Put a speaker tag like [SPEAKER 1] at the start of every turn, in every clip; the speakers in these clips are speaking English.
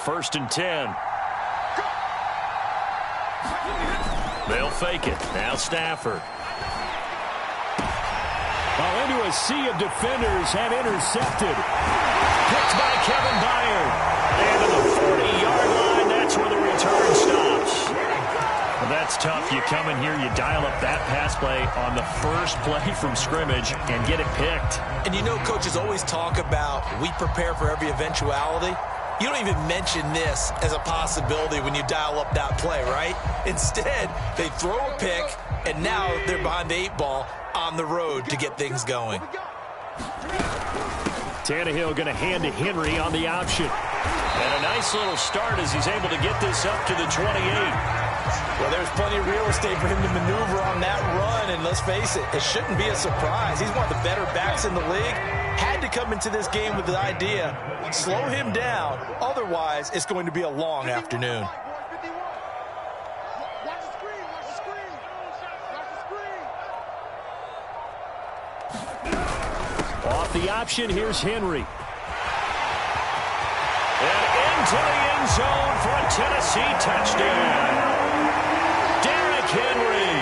[SPEAKER 1] 1st and 10. They'll fake it. Now Stafford.
[SPEAKER 2] Well, into a sea of defenders and intercepted.
[SPEAKER 1] Picked by Kevin Byard. And to the 40-yard line, that's where the return stops. Well, that's tough. You come in here, you dial up that pass play on the first play from scrimmage and get it picked.
[SPEAKER 3] And you know coaches always talk about we prepare for every eventuality. You don't even mention this as a possibility when you dial up that play, right? Instead, they throw a pick, and now they're behind the 8 ball on the road to get things going.
[SPEAKER 1] Tannehill going to hand to Henry on the option. And a nice little start as he's able to get this up to the 28.
[SPEAKER 3] Well, there's plenty of real estate for him to maneuver on that run, and let's face it, it shouldn't be a surprise. He's one of the better backs in the league. Had to come into this game with the idea, slow him down, otherwise it's going to be a long afternoon.
[SPEAKER 1] Off the option, here's Henry. And into the end zone for a Tennessee touchdown. Derrick Henry,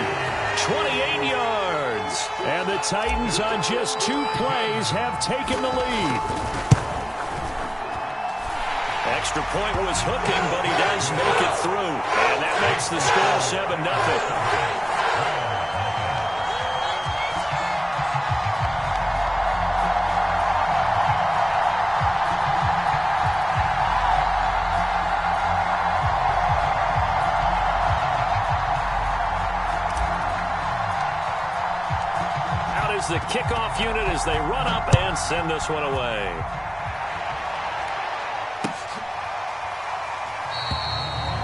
[SPEAKER 1] 28 yards. And the Titans on just 2 plays have taken the lead. Extra point was hooking, but he does make it through. And that makes the score 7-0. The kickoff unit as they run up and send this one away.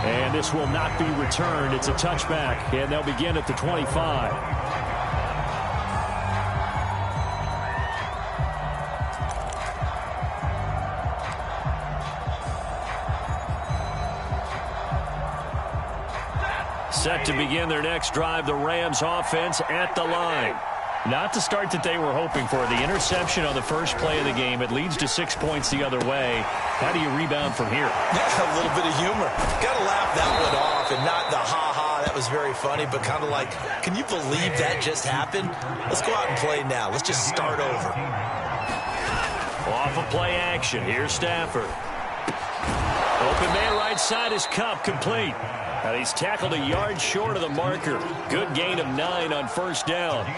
[SPEAKER 1] And this will not be returned. It's a touchback, and they'll begin at the 25. Set to begin their next drive, the Rams offense at the line. Not the start that they were hoping for. The interception on the first play of the game. It leads to 6 points the other way. How do you rebound from here?
[SPEAKER 3] Yeah, a little bit of humor. Got to laugh that one off, and not the ha-ha, that was very funny, but kind of like, can you believe that just happened? Let's go out and play now. Let's just start over.
[SPEAKER 1] Off of play action. Here's Stafford. Open man right side is Cup, complete. And he's tackled a yard short of the marker. Good gain of 9 on first down.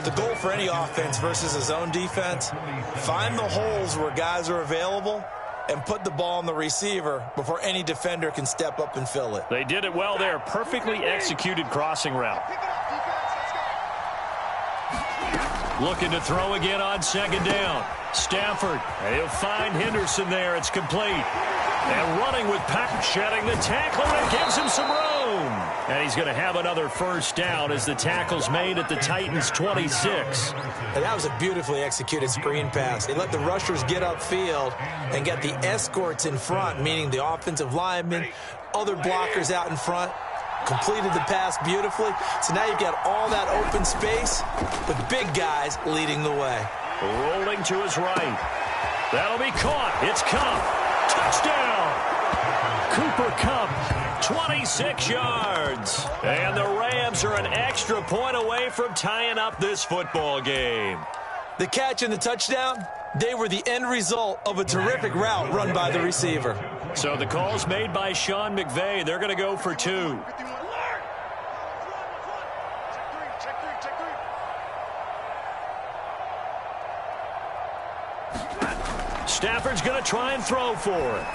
[SPEAKER 3] The goal for any offense versus a zone defense, find the holes where guys are available and put the ball on the receiver before any defender can step up and fill it.
[SPEAKER 1] They did it well there. Perfectly executed crossing route. Looking to throw again on 2nd down. Stafford, and he'll find Henderson there. It's complete. And running with Pack, shedding the tackle, and it gives him some room. And he's going to have another first down as the tackle's made at the Titans' 26.
[SPEAKER 3] And that was a beautifully executed screen pass. They let the rushers get upfield and get the escorts in front, meaning the offensive linemen, other blockers out in front. Completed the pass beautifully. So now you've got all that open space with big guys leading the way.
[SPEAKER 1] Rolling to his right. That'll be caught. It's Cup. Touchdown. Cooper Kupp, 26 yards. And the Rams are an extra point away from tying up this football game.
[SPEAKER 3] The catch and the touchdown, they were the end result of a terrific route run by the receiver.
[SPEAKER 1] So the call's made by Sean McVay. They're going to go for 2. Stafford's going to try and throw for it.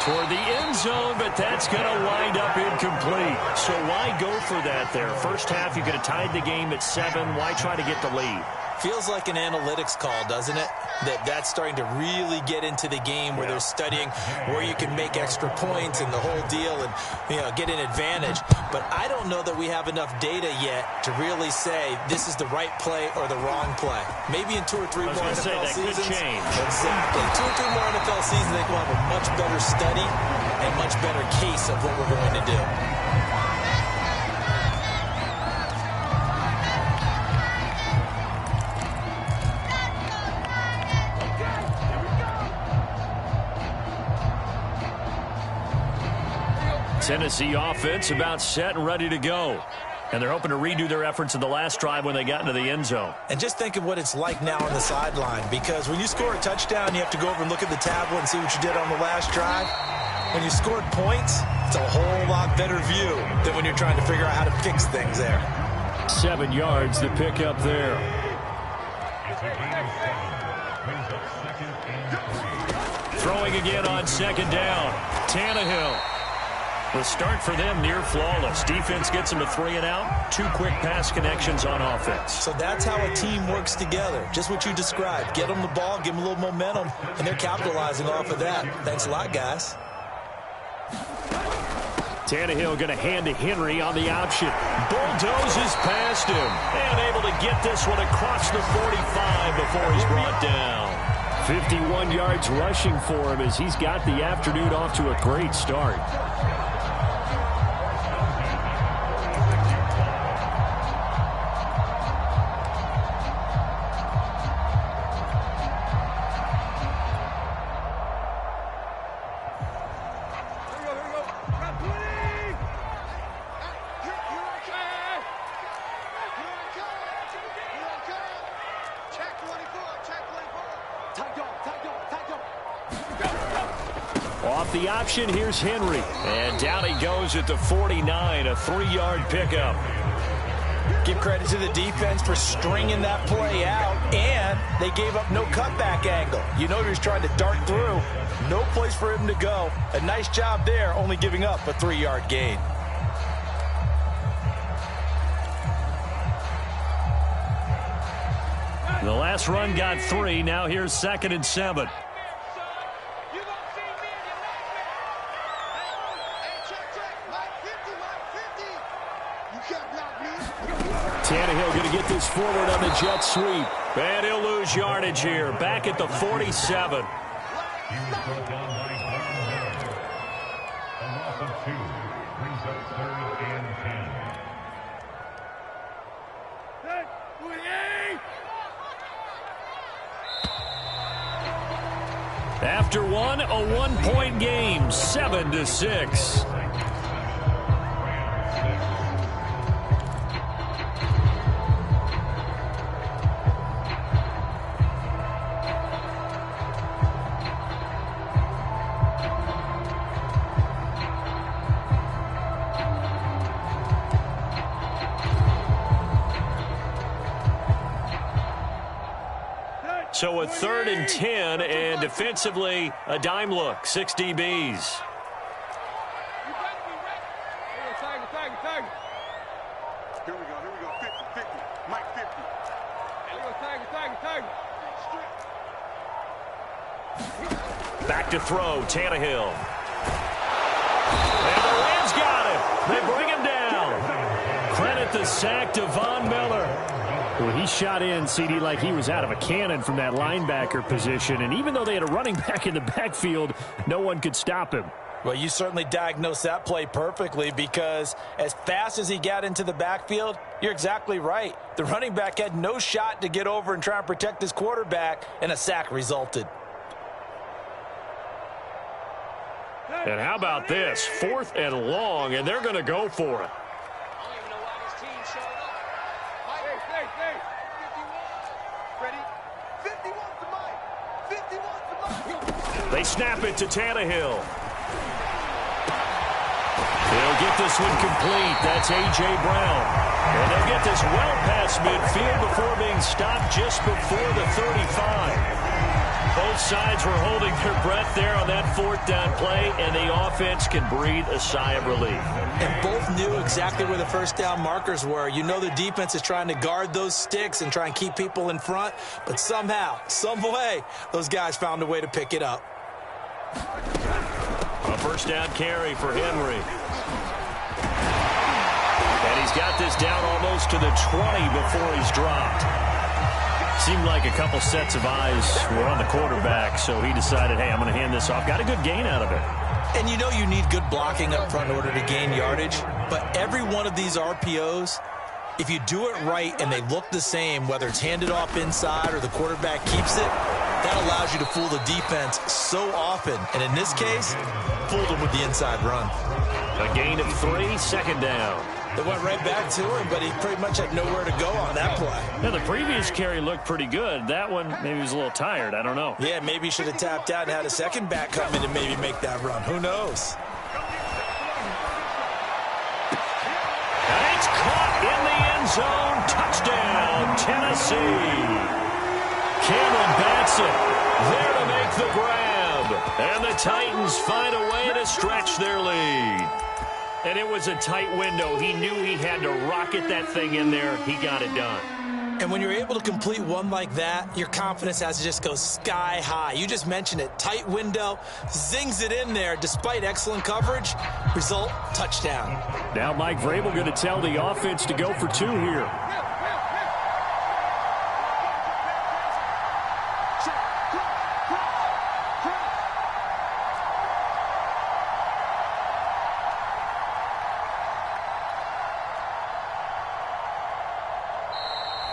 [SPEAKER 1] Toward the end zone, but that's going to wind up incomplete. So why go for that there? First half, you could have tied the game at 7. Why try to get the lead?
[SPEAKER 3] Feels like an analytics call, doesn't it? That's starting to really get into the game where they're studying where you can make extra points and the whole deal and, get an advantage. But I don't know that we have enough data yet to really say this is the right play or the wrong play. Maybe in 2 or 3 more NFL seasons.
[SPEAKER 1] Could change.
[SPEAKER 3] Exactly. 2 or 3 more NFL seasons, they will have a much better study and much better case of what we're going to do.
[SPEAKER 1] Tennessee offense about set and ready to go. And they're hoping to redo their efforts in the last drive when they got into the end zone.
[SPEAKER 3] And just think of what it's like now on the sideline, because when you score a touchdown, you have to go over and look at the tablet and see what you did on the last drive. When you scored points, it's a whole lot better view than when you're trying to figure out how to fix things there.
[SPEAKER 2] 7 yards to pick up there.
[SPEAKER 1] Throwing again on second down. Tannehill. The start for them near flawless. Defense gets them to 3 and out. 2 quick pass connections on offense.
[SPEAKER 3] So that's how a team works together. Just what you described. Get them the ball, give them a little momentum, and they're capitalizing off of that. Thanks a lot, guys.
[SPEAKER 1] Tannehill going to hand to Henry on the option. Bulldozes past him. And able to get this one across the 45 before he's brought down.
[SPEAKER 2] 51 yards rushing for him as he's got the afternoon off to a great start.
[SPEAKER 1] Off the option, here's Henry. And down he goes at the 49, a 3-yard pickup.
[SPEAKER 3] Give credit to the defense for stringing that play out, and they gave up no cutback angle. You know he was trying to dart through. No place for him to go. A nice job there, only giving up a 3-yard gain.
[SPEAKER 1] The last run got 3. Now here's 2nd and 7.
[SPEAKER 2] Tannehill going to get this forward on the jet sweep.
[SPEAKER 1] And he'll lose yardage here. Back at the 47. After one, a 1-point game, 7-6. So a 3rd and 10, and defensively, a dime look, 6 DBs.
[SPEAKER 4] Here we go, here we go, 50, Mike 50. Here we go, Tiger.
[SPEAKER 1] Back to throw, Tannehill. And the Rams got him. They bring him down. Credit the sack to Von Miller.
[SPEAKER 2] Well, he shot in, CD, like he was out of a cannon from that linebacker position. And even though they had a running back in the backfield, no one could stop him.
[SPEAKER 3] Well, you certainly diagnosed that play perfectly, because as fast as he got into the backfield, you're exactly right. The running back had no shot to get over and try and protect his quarterback, and a sack resulted.
[SPEAKER 1] And how about this? 4th and long, and they're going to go for it. They snap it to Tannehill. They'll get this one complete. That's A.J. Brown. And they'll get this well past midfield before being stopped just before the 35. Both sides were holding their breath there on that 4th down play, and the offense can breathe a sigh of relief.
[SPEAKER 3] And both knew exactly where the first down markers were. You know the defense is trying to guard those sticks and try and keep people in front, but somehow, some way, those guys found a way to pick it up.
[SPEAKER 1] A 1st down carry for Henry. And he's got this down almost to the 20 before he's dropped. Seemed like a couple sets of eyes were on the quarterback, so he decided, hey, I'm going to hand this off. Got a good gain out of it.
[SPEAKER 3] And you know you need good blocking up front in order to gain yardage, but every one of these RPOs, if you do it right and they look the same, whether it's handed off inside or the quarterback keeps it, That allows you to fool the defense so often. And in this case, fooled him with the inside run.
[SPEAKER 2] A gain of 3, second down.
[SPEAKER 3] They went right back to him, but he pretty much had nowhere to go on that play.
[SPEAKER 2] Yeah, the previous carry looked pretty good. That one, maybe he was a little tired. I don't know.
[SPEAKER 3] Yeah, maybe he should have tapped out and had a second back come in and maybe make that run. Who knows?
[SPEAKER 2] And it's caught in the end zone. Touchdown, Tennessee. Cameron Batson there to make the grab. And the Titans find a way to stretch their lead. And it was a tight window. He knew he had to rocket that thing in there. He got it done.
[SPEAKER 3] And when you're able to complete one like that, your confidence has to just go sky high. You just mentioned it. Tight window, zings it in there despite excellent coverage. Result, touchdown.
[SPEAKER 2] Now Mike Vrabel going to tell the offense to go for 2 here.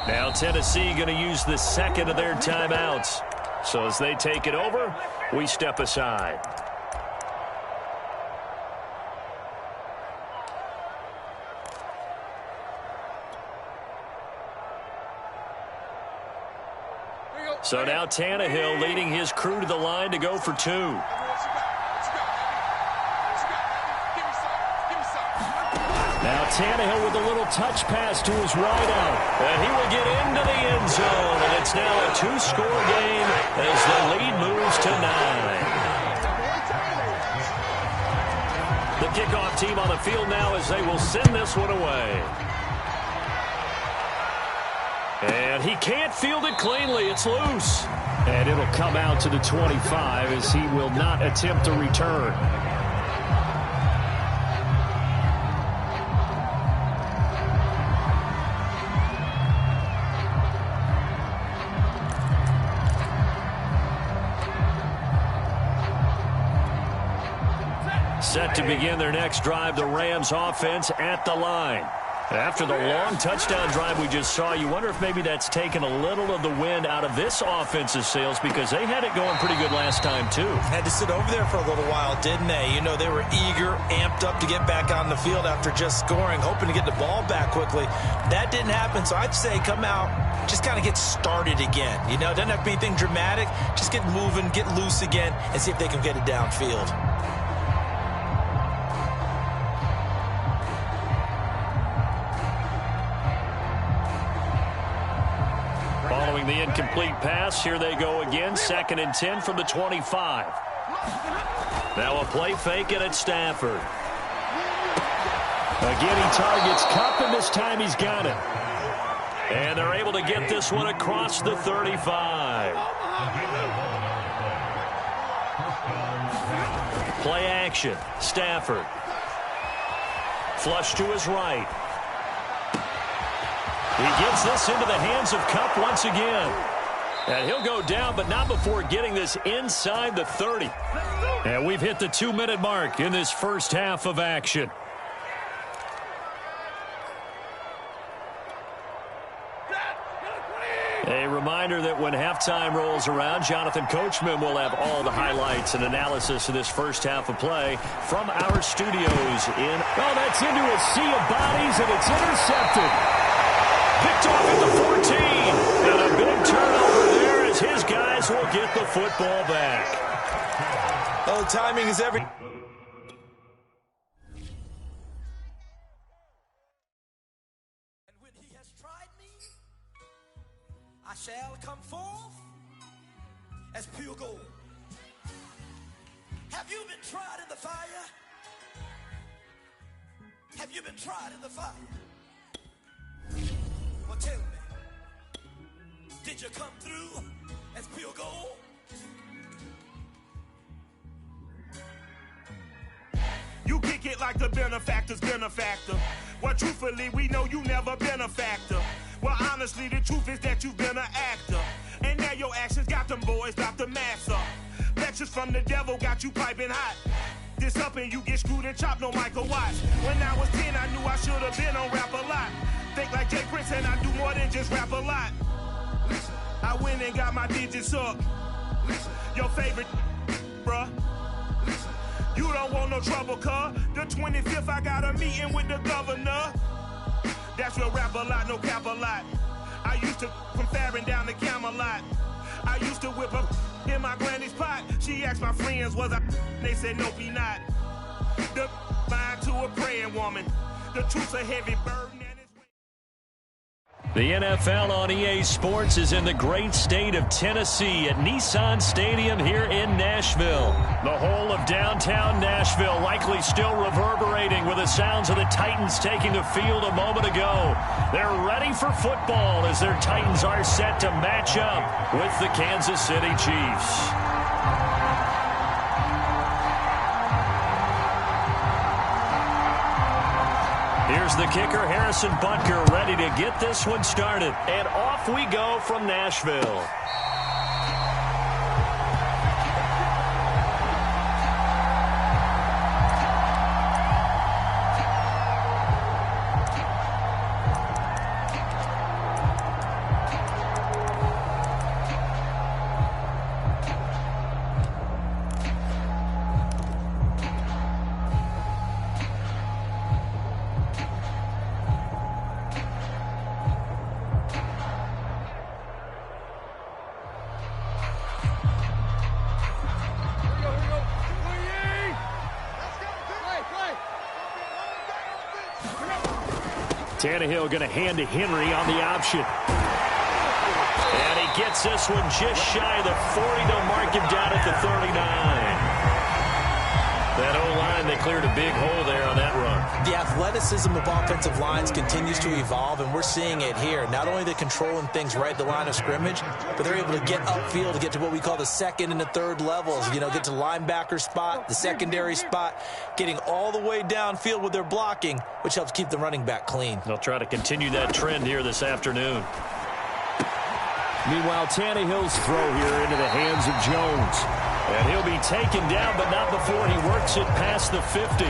[SPEAKER 2] Now Tennessee going to use the second of their timeouts. So as they take it over, we step aside. So now Tannehill leading his crew to the line to go for 2. Now Tannehill with a little touch pass to his wideout. And he will get into the end zone. And it's now a 2-score game as the lead moves to 9. The kickoff team on the field now as they will send this one away. And he can't field it cleanly. It's loose. And it'll come out to the 25 as he will not attempt a return. Set to begin their next drive, the Rams offense at the line. After the long touchdown drive we just saw, you wonder if maybe that's taken a little of the wind out of this offense's sails because they had it going pretty good last time too.
[SPEAKER 3] Had to sit over there for a little while, didn't they? You know, they were eager, amped up to get back on the field after just scoring, hoping to get the ball back quickly. That didn't happen, so I'd say come out, just kind of get started again. You know, it doesn't have to be anything dramatic. Just get moving, get loose again, and see if they can get it downfield.
[SPEAKER 2] Following the incomplete pass, here they go again, 2nd and 10 from the 25. Now a play fake and it's Stafford. Again, he targets Kupp, and this time he's got it. And they're able to get this one across the 35. Play action, Stafford. Flush to his right. He gets this into the hands of Kupp once again. And he'll go down, but not before getting this inside the 30. And we've hit the 2-minute mark in this first half of action. A reminder that when halftime rolls around, Jonathan Coachman will have all the highlights and analysis of this first half of play from our studios in... Oh, that's into a sea of bodies, and it's intercepted. Picked off at the 14. And a big turnover there as his guys will get the football back.
[SPEAKER 3] Oh, timing is everything.
[SPEAKER 5] And when he has tried me, I shall come forth as pure gold. Have you been tried in the fire? Have you been tried in the fire? Well, tell me, did you come through as pure gold?
[SPEAKER 6] You kick it like the benefactor's benefactor. Well, truthfully, we know you never been a factor. Well, honestly, the truth is that you've been an actor. And now your actions got them boys about to mass up. Lectures from the devil got you piping hot. This up and you get screwed and chopped, no Michael Watts. When I was 10, I knew I should have been on rap a lot. Think like Jay Prince and I do more than just rap a lot. I went and got my digits up. Your favorite, bruh. You don't want no trouble, cuz. The 25th, I got a meeting with the governor. That's real rap a lot, no cap a lot. I used to from Farron down to Camelot. I used to whip up in my granny's pot. She asked my friends, was I? They said, nope, he not. The mind to a praying woman. The truth's a heavy burden.
[SPEAKER 1] The NFL on EA Sports is in the great state of Tennessee at Nissan Stadium here in Nashville. The whole of downtown Nashville likely still reverberating with the sounds of the Titans taking the field a moment ago. They're ready for football as their Titans are set to match up with the Kansas City Chiefs. Here's the kicker, Harrison Butker, ready to get this one started. And off we go from Nashville. Tannehill going to hand to Henry on the option. And he gets this one just shy of the 40. They'll mark him down at the 39. That O-line, they cleared a big hole there on that run.
[SPEAKER 3] The athleticism of offensive lines continues to evolve, and we're seeing it here. Not only they're controlling things right at the line of scrimmage, but they're able to get upfield to get to what we call the second and the third levels. You know, get to linebacker spot, the secondary spot, getting all the way downfield with their blocking, which helps keep the running back clean.
[SPEAKER 1] They'll try to continue that trend here this afternoon. Meanwhile, Tannehill's throw here into the hands of Jones. And he'll be taken down, but not before he works it past the 50.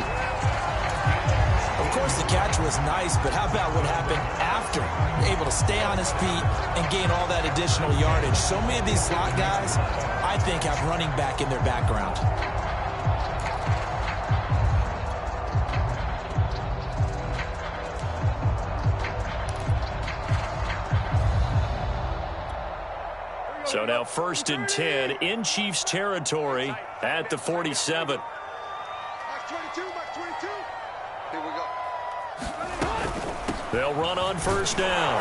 [SPEAKER 3] Of course, the catch was nice, but how about what happened after? Able to stay on his feet and gain all that additional yardage. So many of these slot guys, I think, have running back in their background.
[SPEAKER 1] So now 1st and 10 in Chiefs territory at the 47.
[SPEAKER 4] Mark 22, Mark 22. Here we go.
[SPEAKER 1] They'll run on 1st down.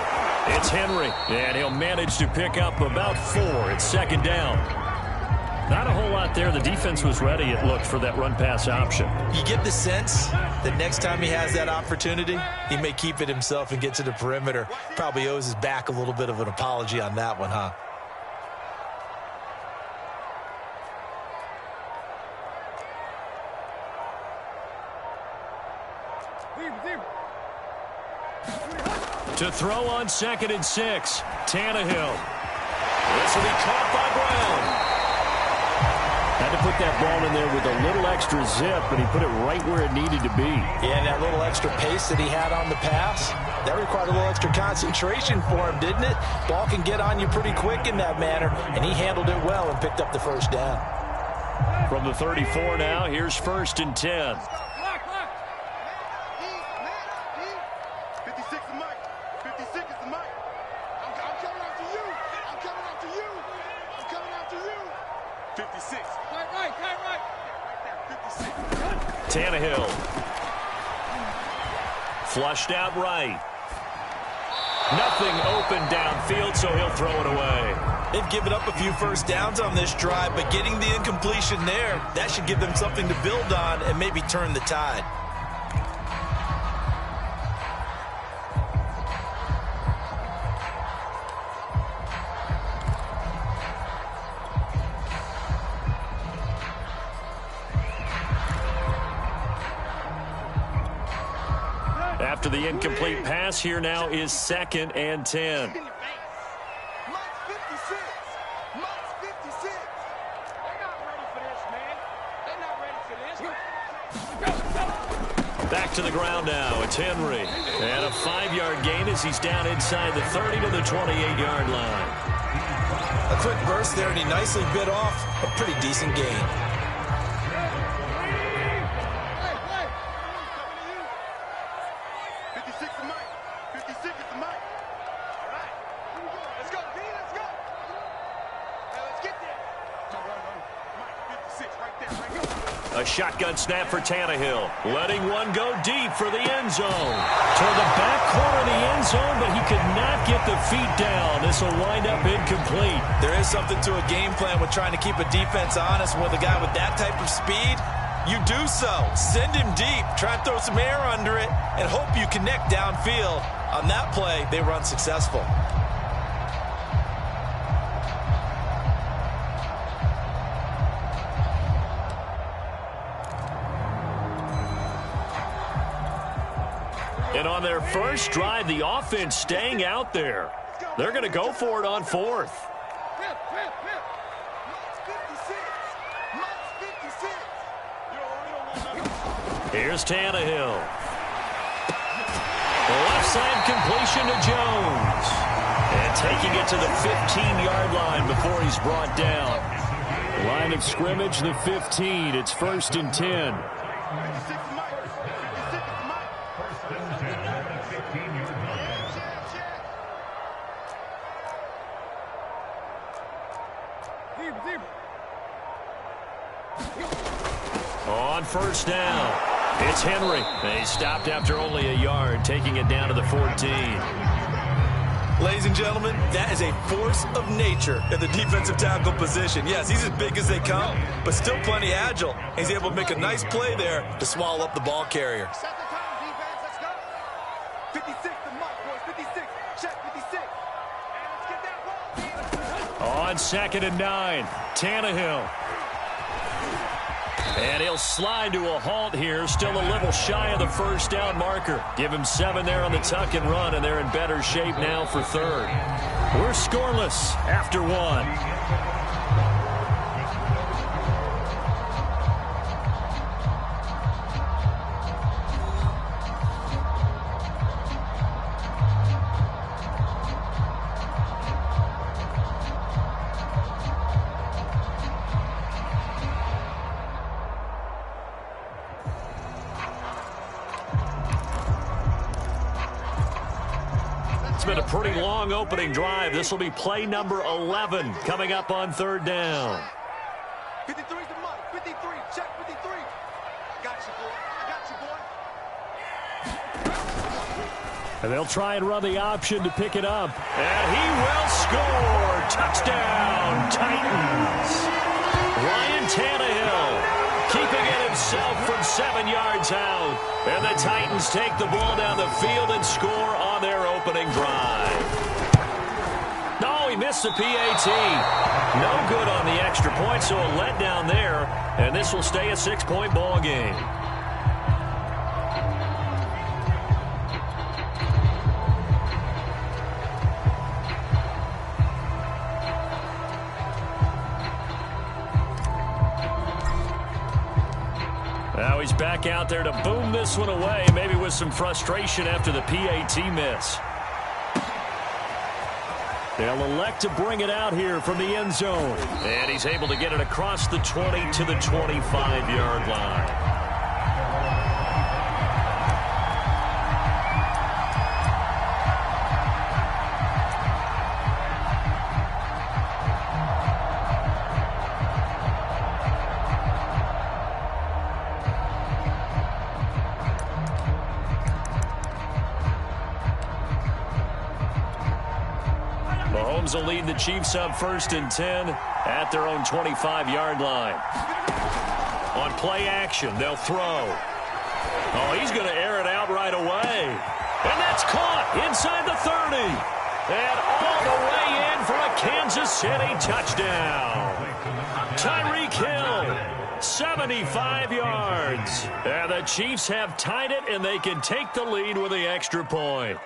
[SPEAKER 1] It's Henry, and he'll manage to pick up about 4. It's 2nd down. Not a whole lot there. The defense was ready, it looked, for that run-pass option.
[SPEAKER 3] You get the sense that next time he has that opportunity, he may keep it himself and get to the perimeter. Probably owes his back a little bit of an apology on that one, huh?
[SPEAKER 1] To throw on 2nd and 6, Tannehill. This will be caught by Brown. Had to put that ball in there with a little extra zip, but he put it right where it needed to be.
[SPEAKER 3] Yeah, and that little extra pace that he had on the pass, that required a little extra concentration for him, didn't it? Ball can get on you pretty quick in that manner, and he handled it well and picked up the 1st down.
[SPEAKER 1] From the 34 now, here's 1st and 10.
[SPEAKER 4] 56 is Mike. 56 is the Mike. I'm coming after you. I'm coming after you. I'm coming after you. 56. Right. 56.
[SPEAKER 1] Tannehill. Flushed out right. Nothing open downfield, so he'll throw it away.
[SPEAKER 3] They've given up a few 1st downs on this drive, but getting the incompletion there, that should give them something to build on and maybe turn the tide.
[SPEAKER 1] After the incomplete pass, here now is 2nd and 10.
[SPEAKER 4] Mike's 56. Mike's 56. They're not ready for this, man. They're not ready for this.
[SPEAKER 1] Back to the ground now. It's Henry. And a 5-yard gain as he's down inside the 30 to the 28-yard line.
[SPEAKER 3] A quick burst there, and he nicely bit off a pretty decent gain.
[SPEAKER 1] A shotgun snap for Tannehill. Letting one go deep for the end zone. Toward the back corner of the end zone, but he could not get the feet down. This will wind up incomplete.
[SPEAKER 3] There is something to a game plan with trying to keep a defense honest. With a guy with that type of speed, you do so. Send him deep. Try and throw some air under it and hope you connect downfield. On that play, they were unsuccessful.
[SPEAKER 1] And on their first drive, the offense staying out there. They're going to go for it on fourth. Here's Tannehill. Left side completion to Jones. And taking it to the 15-yard line before he's brought down. Line of scrimmage, the 15. It's 1st and 10. On first down, it's Henry. He stopped after only a yard, taking it down to the 14.
[SPEAKER 3] Ladies and gentlemen, that is a force of nature in the defensive tackle position. Yes, he's as big as they come, but still plenty agile. He's able to make a nice play there to swallow up the ball carrier.
[SPEAKER 4] Set the time, defense. Let's go. 56, the mark, boys. 56. Check 56. And let's get that ball.
[SPEAKER 1] On 2nd and 9, Tannehill. And he'll slide to a halt here, still a little shy of the first down marker. Give him 7 there on the tuck and run, and they're in better shape now for 3rd. We're scoreless after 1. It's been a pretty long opening drive. This will be play number 11 coming up on 3rd down.
[SPEAKER 4] 53's the mark. 53. Check 53. I got you, boy. I got you, boy.
[SPEAKER 1] And they'll try and run the option to pick it up. And he will score. Touchdown, Titans. Ryan Tannehill keeping it himself from 7 yards out. And the Titans take the ball down the field and score on their opening drive. No, he missed the PAT. No good on the extra point, so a letdown there. And this will stay a 6-point ball game. Now he's back out there to boom this one away, maybe with some frustration after the PAT miss. They'll elect to bring it out here from the end zone. And he's able to get it across the 20 to the 25-yard line. Mahomes will lead the Chiefs up 1st and 10 at their own 25-yard line. On play action, they'll throw. Oh, he's going to air it out right away. And that's caught inside the 30. And all the way in for a Kansas City touchdown. Tyreek Hill, 75 yards. And the Chiefs have tied it, and they can take the lead with the extra point.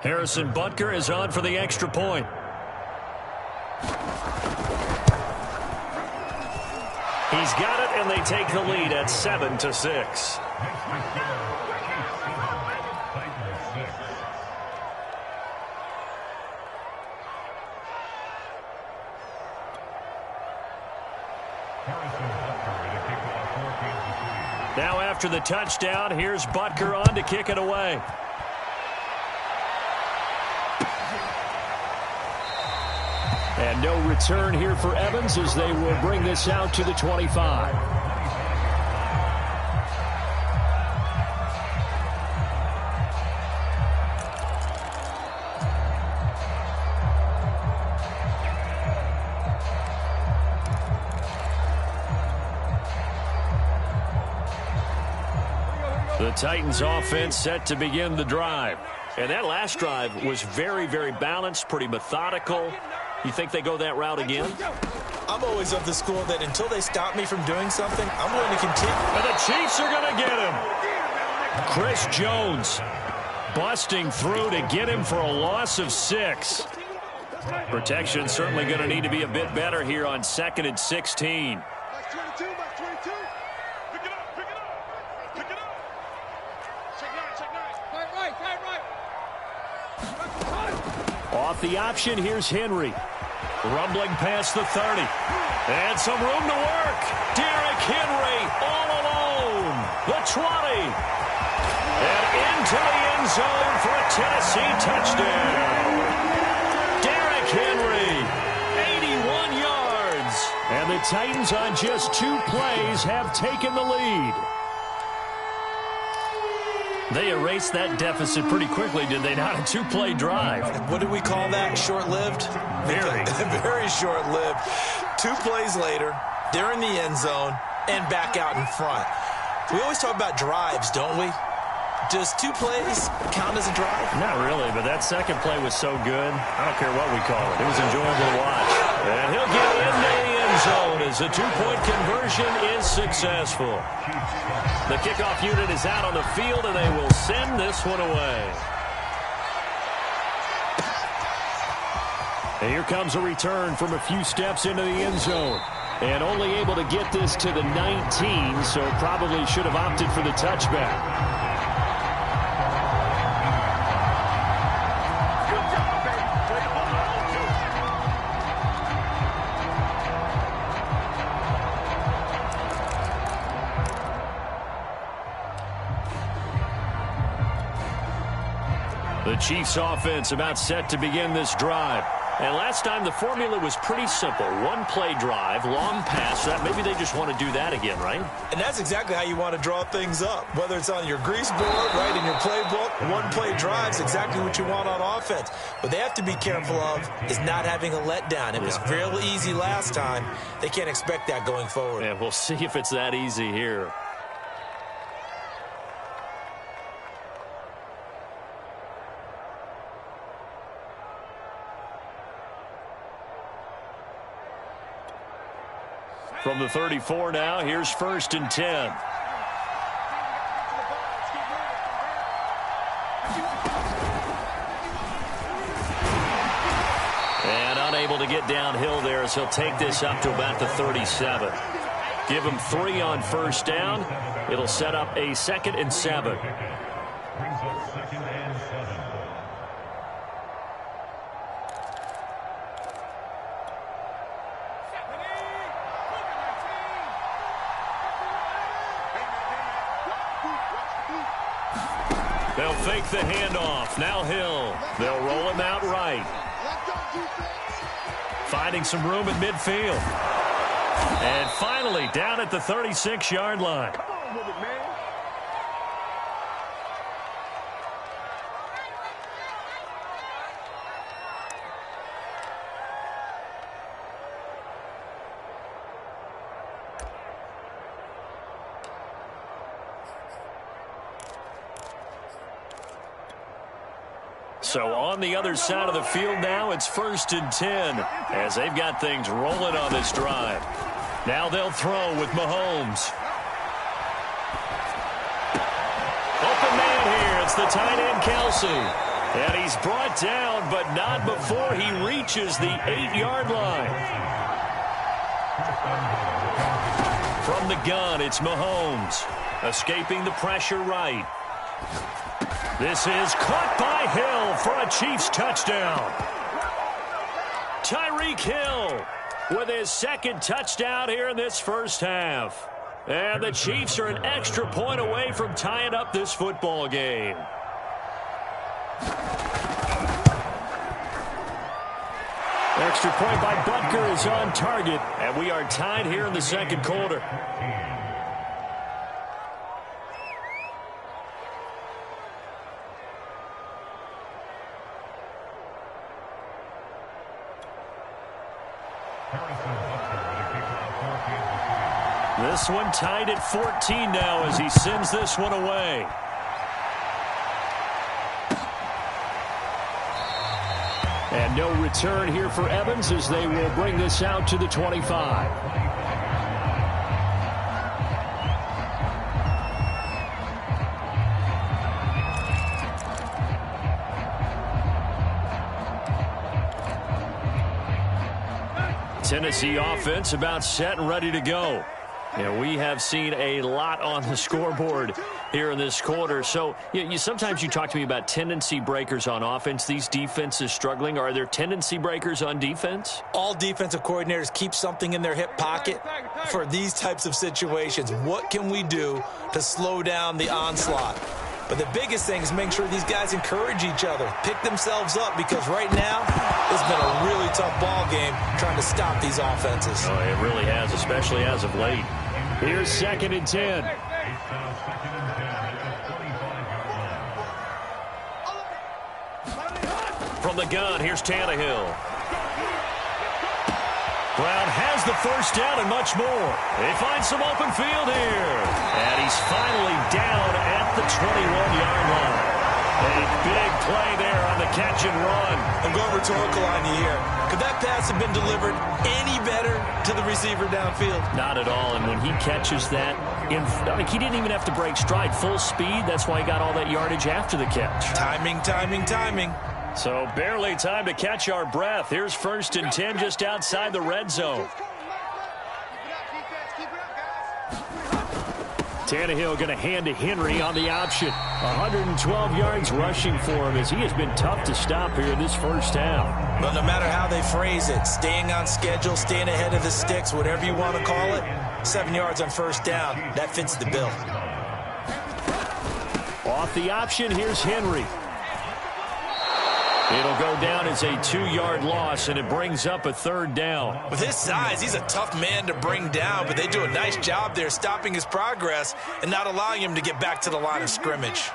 [SPEAKER 1] Harrison Butker is on for the extra point. He's got it, and they take the lead at 7-6. Now after the touchdown, here's Butker on to kick it away. And no return here for Evans as they will bring this out to the 25. The Titans offense set to begin the drive. And that last drive was very, very balanced, pretty methodical. You think they go that route again?
[SPEAKER 3] I'm always of the school that until they stop me from doing something, I'm going to continue.
[SPEAKER 1] And the Chiefs are going to get him. Chris Jones busting through to get him for a loss of 6. Protection certainly going to need to be a bit better here on 2nd and 16. Off the option, here's Henry. Rumbling past the 30. And some room to work. Derrick Henry all alone. The 20. And into the end zone for a Tennessee touchdown. Derrick Henry, 81 yards. And the Titans on just 2 plays have taken the lead. They erased that deficit pretty quickly, did they not? A 2-play drive.
[SPEAKER 3] What do we call that? Short-lived?
[SPEAKER 1] Very.
[SPEAKER 3] Very short-lived. 2 plays later, they're in the end zone and back out in front. We always talk about drives, don't we? Does 2 plays count as a drive?
[SPEAKER 1] Not really, but that second play was so good. I don't care what we call it. It was enjoyable to watch. And he'll get in the end zone as the 2-point conversion is successful. The kickoff unit is out on the field, and they will send this one away. And here comes a return from a few steps into the end zone. And only able to get this to the 19, so probably should have opted for the touchback. The Chiefs offense about set to begin this drive. And last time the formula was pretty simple. 1-play drive, long pass. Maybe they just want to do that again, right?
[SPEAKER 3] And that's exactly how you want to draw things up. Whether it's on your grease board, right, in your playbook, 1-play drives, exactly what you want on offense. What they have to be careful of is not having a letdown. It was real easy last time. They can't expect that going forward.
[SPEAKER 1] And we'll see if it's that easy here. From the 34 now, here's 1st and 10. And unable to get downhill there as he'll take this up to about the 37. Give him 3 on 1st down. It'll set up a 2nd and 7. They'll fake the handoff. Now Hill. They'll roll him out right. Finding some room at midfield. And finally down at the 36-yard line.
[SPEAKER 4] Come on with it, man.
[SPEAKER 1] So on the other side of the field now, it's 1st and 10 as they've got things rolling on this drive. Now they'll throw with Mahomes. Open man here. It's the tight end, Kelsey. And he's brought down, but not before he reaches the 8-yard line. From the gun, it's Mahomes. Escaping the pressure right. This is caught by Hill for a Chiefs touchdown. Tyreek Hill with his second touchdown here in this first half. And the Chiefs are an extra point away from tying up this football game. Extra point by Butker is on target, and we are tied here in the second quarter. This one tied at 14 now as he sends this one away. And no return here for Evans as they will bring this out to the 25. Tennessee offense about set and ready to go. And we have seen a lot on the scoreboard here in this quarter. So sometimes you talk to me about tendency breakers on offense. These defenses struggling. Are there tendency breakers on defense?
[SPEAKER 3] All defensive coordinators keep something in their hip pocket for these types of situations. What can we do to slow down the onslaught? But the biggest thing is make sure these guys encourage each other, pick themselves up, because right now it's been a really tough ball game trying to stop these offenses.
[SPEAKER 1] Oh, it really has, especially as of late. Here's 2nd and 10. From the gun, here's Tannehill. Brown has the first down and much more. They find some open field here. And he's finally down at the 21-yard line. A big play there on the catch and run.
[SPEAKER 3] I'm going rhetorical on you here. Could that pass have been delivered any better to the receiver downfield?
[SPEAKER 1] Not at all. And when he catches that, he didn't even have to break stride. Full speed. That's why he got all that yardage after the catch.
[SPEAKER 3] Timing, timing, timing.
[SPEAKER 1] So barely time to catch our breath. Here's 1st and 10 just outside the red zone. Tannehill going to hand to Henry on the option. 112 yards rushing for him as he has been tough to stop here in this first half.
[SPEAKER 3] But no matter how they phrase it, staying on schedule, staying ahead of the sticks, whatever you want to call it, 7 yards on first down, that fits the bill.
[SPEAKER 1] Off the option, here's Henry. It'll go down as a 2-yard loss, and it brings up a 3rd down.
[SPEAKER 3] With his size, he's a tough man to bring down, but they do a nice job there stopping his progress and not allowing him to get back to the line of scrimmage.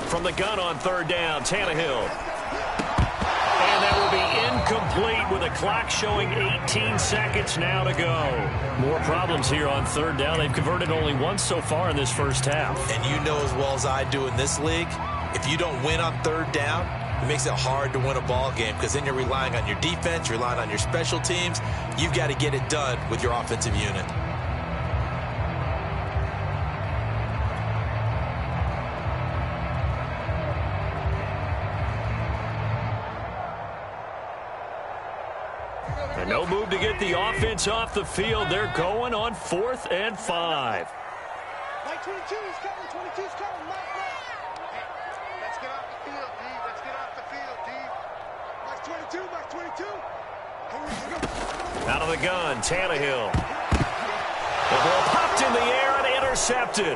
[SPEAKER 1] From the gun on 3rd down, Tannehill. And that will be incomplete with a clock showing 18 seconds now to go. More problems here on 3rd down. They've converted only once so far in this first half.
[SPEAKER 3] And you know as well as I do in this league, if you don't win on 3rd down, it makes it hard to win a ball game because then you're relying on your defense, you're relying on your special teams. You've got to get it done with your offensive unit.
[SPEAKER 1] And no move to get the offense off the field. They're going on 4th and 5.
[SPEAKER 4] Mike 22 is coming. 22 is coming. Mike, hey, let's get off the field, D. Let's get off the field, D. Mike 22. Mike 22.
[SPEAKER 1] Out of the gun, Tannehill. The ball popped in the air and intercepted.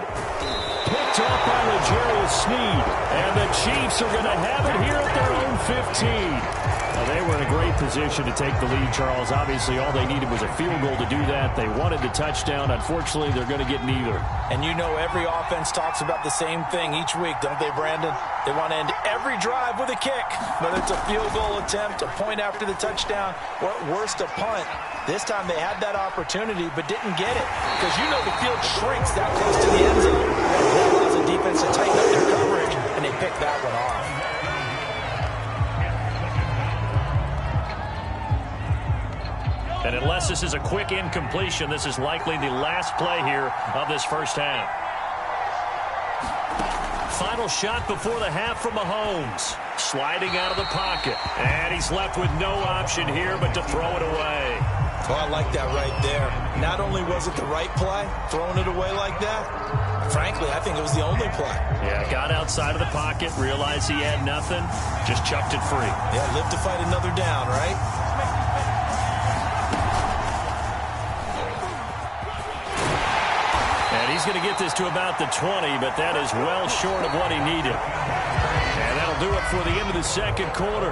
[SPEAKER 1] Picked off by L'Jarius Sneed. And the Chiefs are going to have it here at their own 15. They were in a great position to take the lead, Charles. Obviously, all they needed was a field goal to do that. They wanted the touchdown. Unfortunately, they're going to get neither.
[SPEAKER 3] And you know every offense talks about the same thing each week, don't they, Brandon? They want to end every drive with a kick, whether it's a field goal attempt, a point after the touchdown, or at worst, a punt. This time they had that opportunity but didn't get it because you know the field shrinks that close to the end zone. It allows the defense to tighten up their coverage, and they picked that one off.
[SPEAKER 1] And unless this is a quick incompletion, this is likely the last play here of this first half. Final shot before the half from Mahomes. Sliding out of the pocket. And he's left with no option here but to throw it away.
[SPEAKER 3] Well, I like that right there. Not only was it the right play, throwing it away like that, frankly, I think it was the only play.
[SPEAKER 1] Yeah, got outside of the pocket, realized he had nothing, just chucked it free.
[SPEAKER 3] Yeah, live to fight another down, right?
[SPEAKER 1] And he's going to get this to about the 20, but that is well short of what he needed. And that'll do it for the end of the second quarter.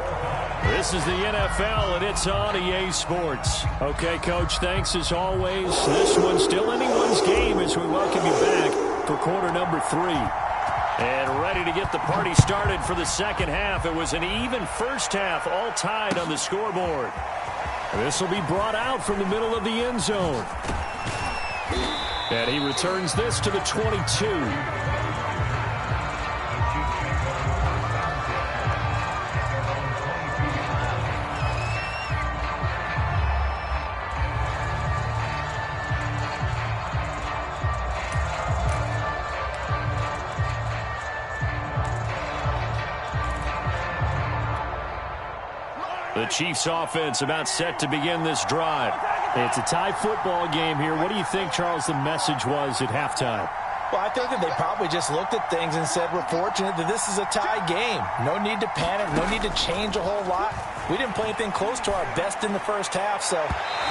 [SPEAKER 1] This is the NFL, and it's on EA Sports. Okay, Coach, thanks as always. This one's still anyone's game as we welcome you back for quarter number 3. And ready to get the party started for the second half. It was an even first half, all tied on the scoreboard. This will be brought out from the middle of the end zone. And he returns this to the 22. The Chiefs offense about set to begin this drive. It's a tie football game here. What do you think, Charles, the message was at halftime?
[SPEAKER 3] Well, I think that they probably just looked at things and said, we're fortunate that this is a tie game. No need to panic. No need to change a whole lot. We didn't play anything close to our best in the first half, so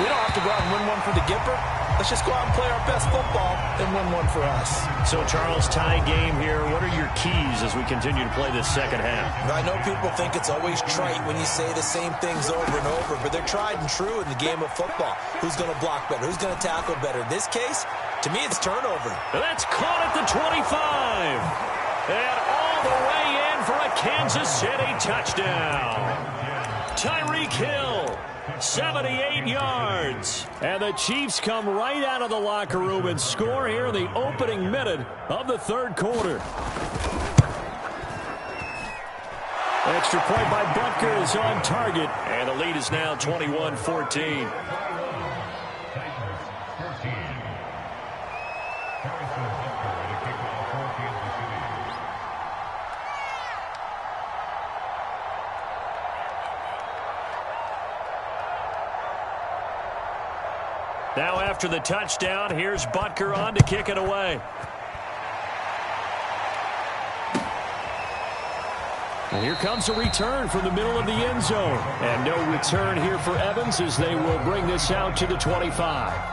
[SPEAKER 3] we don't have to go out and win one for the Gipper. Let's just go out and play our best football and win one for us.
[SPEAKER 1] So, Charles, tie game here. What are your keys as we continue to play this second half?
[SPEAKER 3] I know people think it's always trite when you say the same things over and over, but they're tried and true in the game of football. Who's going to block better? Who's going to tackle better? In this case, to me, it's turnover.
[SPEAKER 1] That's caught at the 25. And all the way in for a Kansas City touchdown. Tyreek Hill, 78 yards. And the Chiefs come right out of the locker room and score here in the opening minute of the third quarter. Extra point by Butker is on target. And the lead is now 21-14. Now after the touchdown, here's Butker on to kick it away. And here comes a return from the middle of the end zone. And no return here for Evans as they will bring this out to the 25.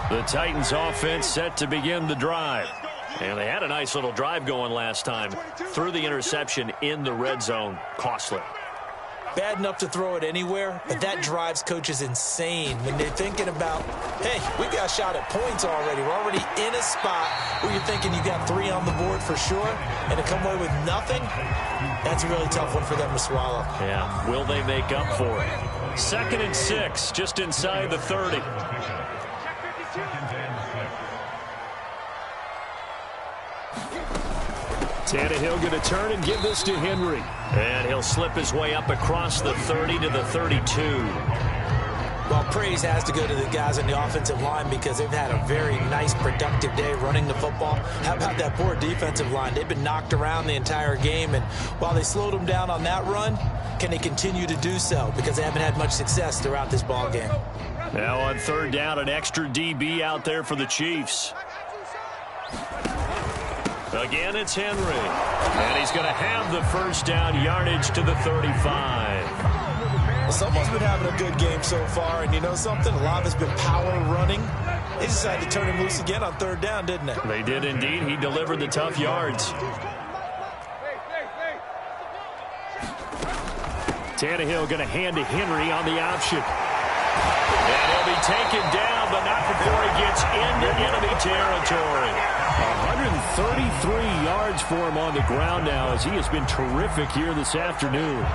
[SPEAKER 1] The Titans offense set to begin the drive. And they had a nice little drive going last time. Threw the interception in the red zone. Costly.
[SPEAKER 3] Bad enough to throw it anywhere, but that drives coaches insane when they're thinking about, hey, we got a shot at points already. We're already in a spot where you're thinking you got 3 on the board for sure, and to come away with nothing, that's a really tough one for them to swallow.
[SPEAKER 1] Yeah, will they make up for it? 2nd and 6, just inside the 30. Tannehill going to turn and give this to Henry. And he'll slip his way up across the 30 to the 32.
[SPEAKER 3] Well, praise has to go to the guys on the offensive line because they've had a very nice, productive day running the football. How about that poor defensive line? They've been knocked around the entire game, and while they slowed them down on that run, can they continue to do so? Because they haven't had much success throughout this ball game.
[SPEAKER 1] Now on 3rd down, an extra DB out there for the Chiefs. Again, it's Henry. And he's going to have the first down, yardage to the 35.
[SPEAKER 3] Well, someone's been having a good game so far, and you know something? A lot of it's been power running. They decided to turn him loose again on 3rd down, didn't they?
[SPEAKER 1] They did indeed. He delivered the tough yards. Tannehill going to hand to Henry on the option. And he'll be taken down, but not before he gets into enemy territory. 133 yards for him on the ground now as he has been terrific here this afternoon.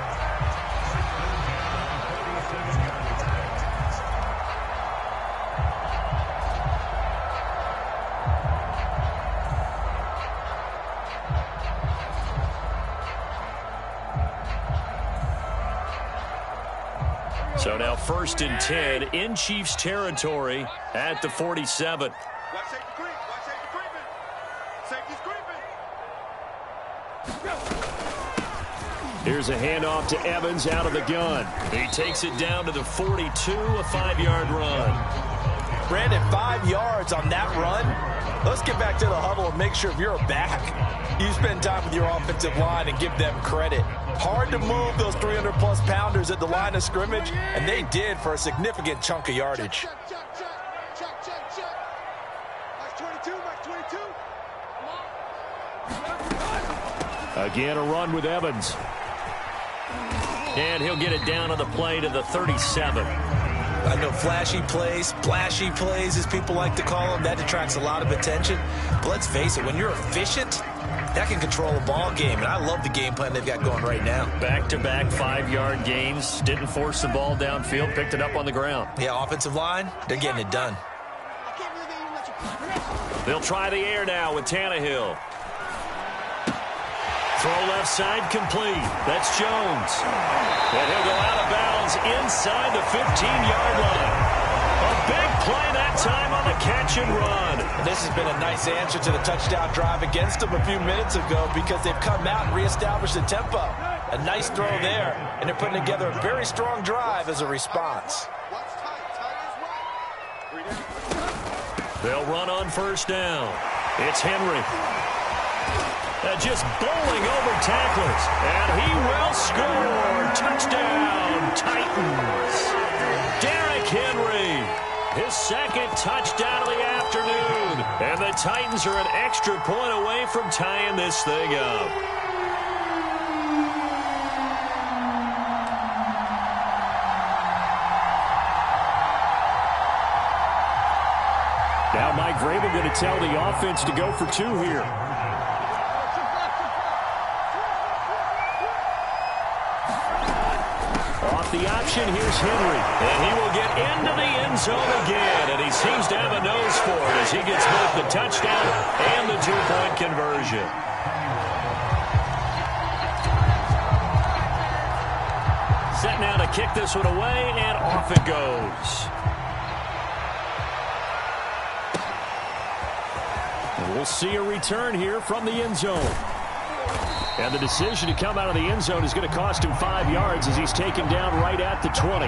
[SPEAKER 1] So now 1st and 10 in Chiefs territory at the 47.
[SPEAKER 4] Left side
[SPEAKER 1] Here's a handoff to Evans out of the gun. He takes it down to the 42, a 5-yard run.
[SPEAKER 3] Brandon, 5 yards on that run. Let's get back to the huddle and make sure if you're back, you spend time with your offensive line and give them credit. Hard to move those 300-plus pounders at the line of scrimmage, and they did for a significant chunk of yardage.
[SPEAKER 1] Again, a run with Evans. And he'll get it down on the play to the 37.
[SPEAKER 3] I know flashy plays, as people like to call them, that attracts a lot of attention. But let's face it, when you're efficient, that can control a ball game. And I love the game plan they've got going right now.
[SPEAKER 1] Back-to-back 5-yard gains. Didn't force the ball downfield. Picked it up on the ground.
[SPEAKER 3] Yeah, offensive line, they're getting it done.
[SPEAKER 1] They'll try the air now with Tannehill. Throw left side complete. That's Jones. And he'll go out of bounds inside the 15-yard line. A big play that time on the catch and run.
[SPEAKER 3] And this has been a nice answer to the touchdown drive against them a few minutes ago because they've come out and reestablished the tempo. A nice throw there, and they're putting together a very strong drive as a response.
[SPEAKER 1] They'll run on first down. It's Henry. Just bowling over tacklers. And he will score. Touchdown, Titans. Derrick Henry, his second touchdown of the afternoon. And the Titans are an extra point away from tying this thing up. Now Mike Vrabel going to tell the offense to go for 2 here. The option, here's Henry, and he will get into the end zone again, and he seems to have a nose for it as he gets both the touchdown and the 2-point conversion. Set now to kick this one away, and off it goes. And we'll see a return here from the end zone. And the decision to come out of the end zone is going to cost him 5 yards as he's taken down right at the 20.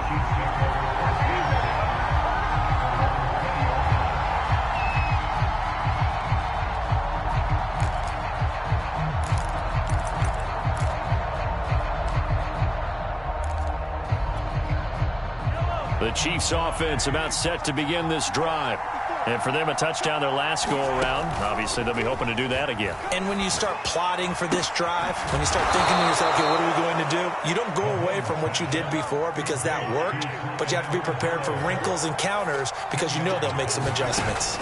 [SPEAKER 1] The Chiefs offense about set to begin this drive. And for them, a touchdown their last go-around. Obviously, they'll be hoping to do that again.
[SPEAKER 3] And when you start plotting for this drive, when you start thinking to yourself, okay, what are we going to do? You don't go away from what you did before because that worked, but you have to be prepared for wrinkles and counters because you know they'll make some adjustments.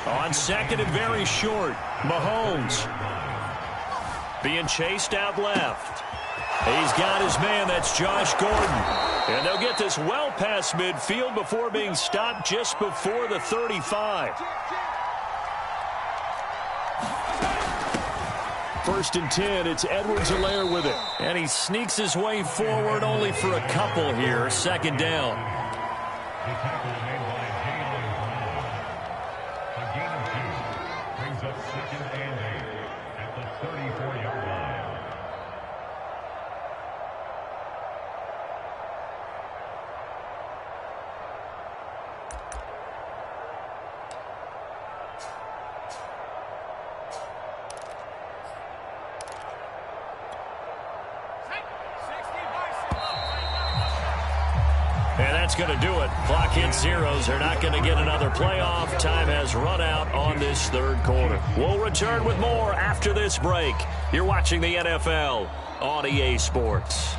[SPEAKER 1] On second and very short, Mahomes being chased out left. He's got his man, that's Josh Gordon. And they'll get this well past midfield before being stopped just before the 35. First and 10, it's Edwards-Helaire with it. And he sneaks his way forward only for a couple here. Second down.
[SPEAKER 2] Brings up second and 8 at the 34-yard line.
[SPEAKER 1] And that's going to do it. Clock hits zeros. They're not going to get another playoff. Time has run out on this third quarter. We'll return with more after this break. You're watching the NFL on EA Sports.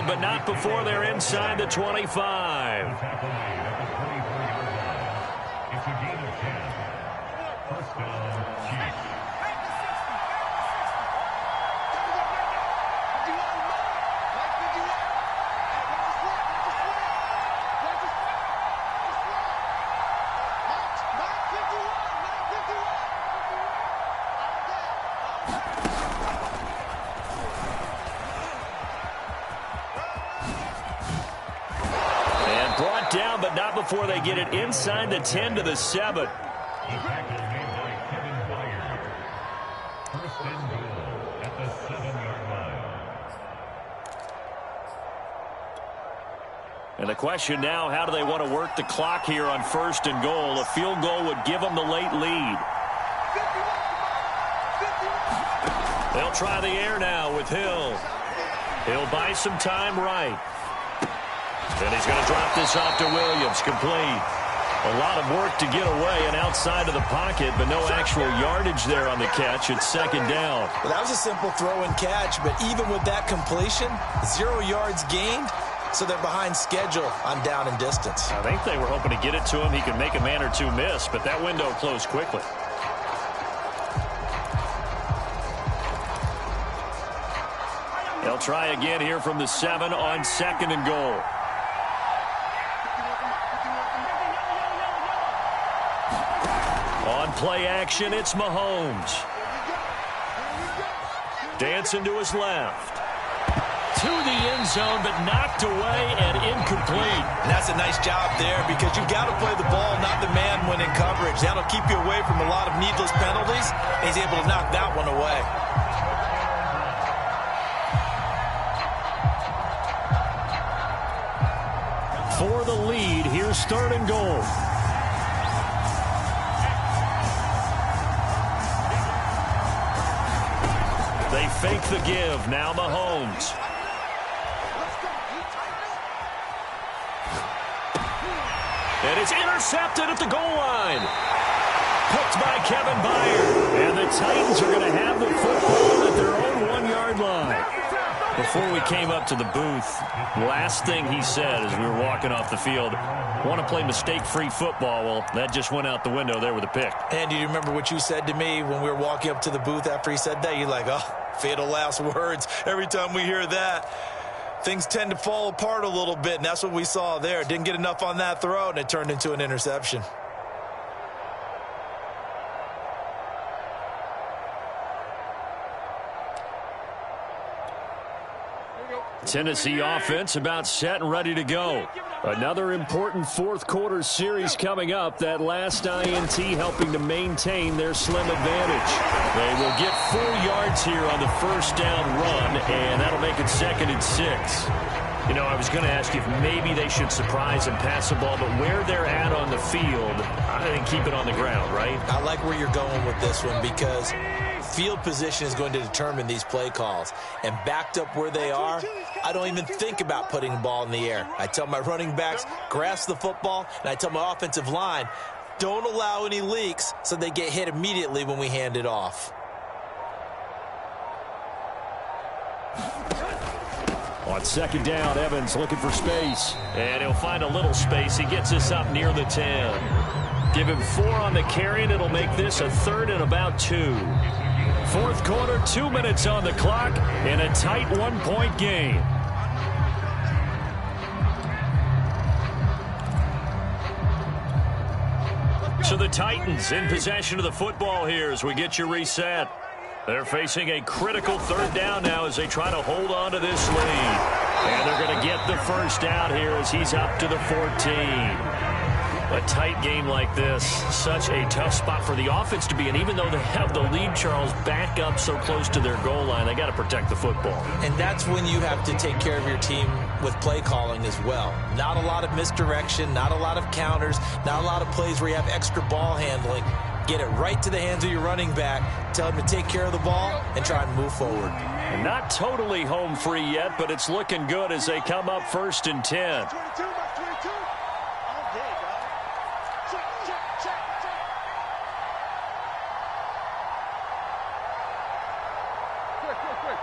[SPEAKER 1] But not before they're inside the 25.
[SPEAKER 2] Tackle made at the 34-yard line. It's a gain of 10. First down, Chiefs.
[SPEAKER 1] down, but not before they get it inside the 10 to the 7. And the question now, how do they want to work the clock here on 1st and goal? A field goal would give them the late lead. They'll try the air now with Hill. He'll buy some time right. And he's going to drop this off to Williams. Complete. A lot of work to get away and outside of the pocket, but no actual yardage there on the catch. It's 2nd down.
[SPEAKER 3] Well, that was a simple throw and catch, but even with that completion, 0 yards gained, so they're behind schedule on down and distance.
[SPEAKER 1] I think they were hoping to get it to him. He could make a man or two miss, but that window closed quickly. They'll try again here from the 7 on 2nd and goal. On play action, it's Mahomes. Dancing to his left. To the end zone, but knocked away and incomplete.
[SPEAKER 3] And that's a nice job there because you've got to play the ball, not the man when in coverage. That'll keep you away from a lot of needless penalties. And he's able to knock that one away.
[SPEAKER 1] For the lead, here's 3rd and goal. They fake the give. Now Mahomes. And it's intercepted at the goal line. Picked by Kevin Byard. And the Titans are going to have the football at their own 1-yard line. Before we came up to the booth, last thing he said as we were walking off the field, want to play mistake-free football. Well, that just went out the window there with a pick.
[SPEAKER 3] And do you remember what you said to me when we were walking up to the booth after he said that? You're like, oh, fatal last words. Every time we hear that, things tend to fall apart a little bit, and that's what we saw there. Didn't get enough on that throw, and it turned into an interception.
[SPEAKER 1] Tennessee offense about set and ready to go. Another important 4th quarter series coming up. That last INT helping to maintain their slim advantage. They will get 4 yards here on the 1st down run, and that'll make it 2nd and 6. You know, I was going to ask you if maybe they should surprise and pass the ball, but where they're at on the field, I think keep it on the ground, right?
[SPEAKER 3] I like where you're going with this one because field position is going to determine these play calls. And backed up where they are, I don't even think about putting the ball in the air. I tell my running backs, grasp the football, and I tell my offensive line, don't allow any leaks so they get hit immediately when we hand it off.
[SPEAKER 1] On 2nd down, Evans looking for space. And he'll find a little space. He gets us up near the 10. Give him 4 on the carry, and it'll make this a 3rd and about 2. 4th quarter, 2 minutes on the clock, in a tight 1-point game. So the Titans in possession of the football here as we get you reset. They're facing a critical 3rd down now as they try to hold on to this lead. And they're going to get the 1st down here as he's up to the 14. A tight game like this, such a tough spot for the offense to be in. Even though they have the lead, Charles, back up so close to their goal line, they got to protect the football.
[SPEAKER 3] And that's when you have to take care of your team with play calling as well. Not a lot of misdirection, not a lot of counters, not a lot of plays where you have extra ball handling. Get it right to the hands of your running back, tell him to take care of the ball, and try and move forward.
[SPEAKER 1] And not totally home free yet, but it's looking good as they come up 1st and 10.
[SPEAKER 4] 22, Mark 22. All day, bro. Check. Quick.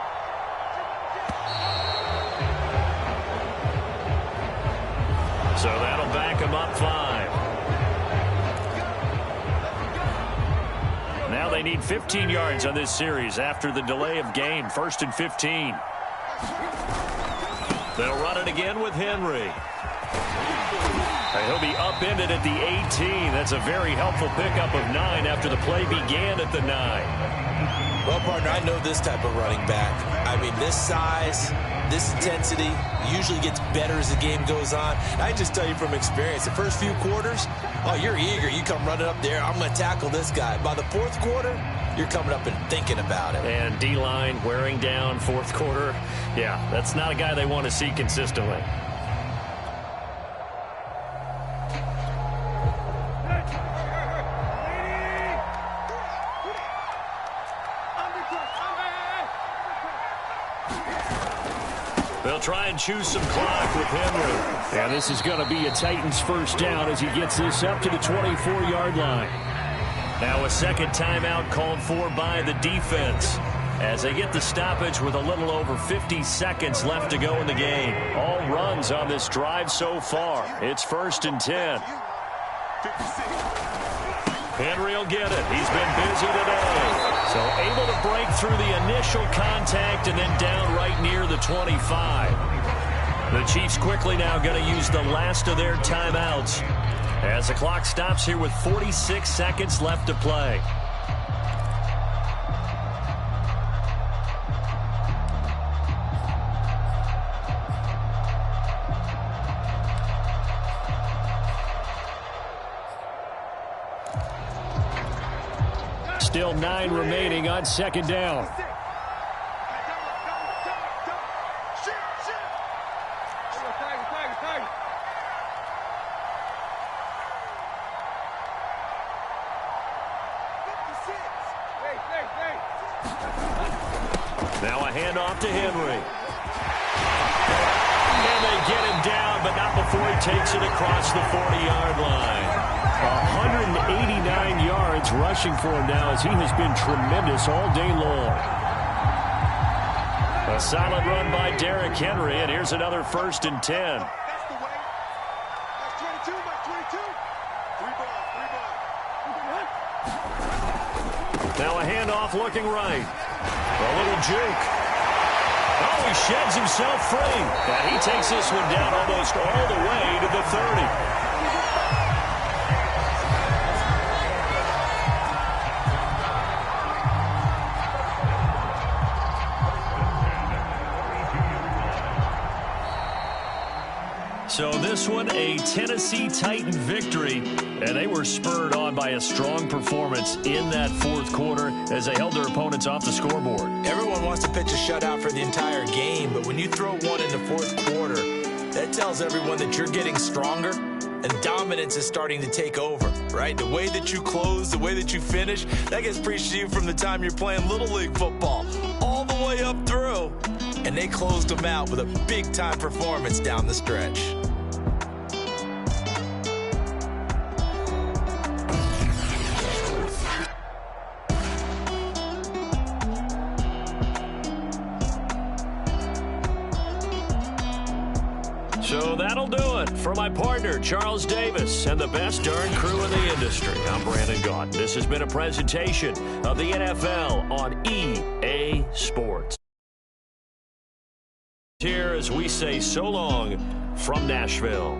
[SPEAKER 1] So that'll back them up 5. Now they need 15 yards on this series after the delay of game. 1st and 15. They'll run it again with Henry. And he'll be upended at the 18. That's a very helpful pickup of 9 after the play began at the 9.
[SPEAKER 3] Well, partner, I know this type of running back. I mean, this size, this intensity usually gets better as the game goes on. I just tell you from experience, the first few quarters, oh, you're eager. You come running up there, I'm going to tackle this guy. By the fourth quarter, you're coming up and thinking about it.
[SPEAKER 1] And D-line wearing down fourth quarter. Yeah, that's not a guy they want to see consistently. They'll try and choose some clock with Henry. And this is going to be a Titans first down as he gets this up to the 24-yard line. Now a second timeout called for by the defense as they get the stoppage with a little over 50 seconds left to go in the game. All runs on this drive so far. It's 1st and 10. Henry will get it. He's been busy today. So able to break through the initial contact and then down right near the 25. The Chiefs quickly now going to use the last of their timeouts as the clock stops here with 46 seconds left to play. Still 9 remaining on second down. Now a handoff to Henry. And they get him down, but not before he takes it across the 40-yard line. 189 yards rushing for him now as he has been tremendous all day long. A solid run by Derrick Henry, and here's another 1st and 10.
[SPEAKER 4] That's the way. That's 22, that's 22. Three ball.
[SPEAKER 1] Now a handoff looking right. A little juke. Oh, he sheds himself free. And he takes this one down almost all the way to the 30. So this one, a Tennessee Titan victory, and they were spurred on by a strong performance in that fourth quarter as they held their opponents off the scoreboard.
[SPEAKER 3] Everyone wants to pitch a shutout for the entire game, but when you throw one in the fourth quarter, that tells everyone that you're getting stronger and dominance is starting to take over, right? The way that you close, the way that you finish, that gets preached to you from the time you're playing Little League football all the way up through, and they closed them out with a big-time performance down the stretch.
[SPEAKER 1] So that'll do it for my partner, Charles Davis, and the best darn crew in the industry. I'm Brandon Gaudin. This has been a presentation of the NFL on EA Sports. Here as we say so long from Nashville.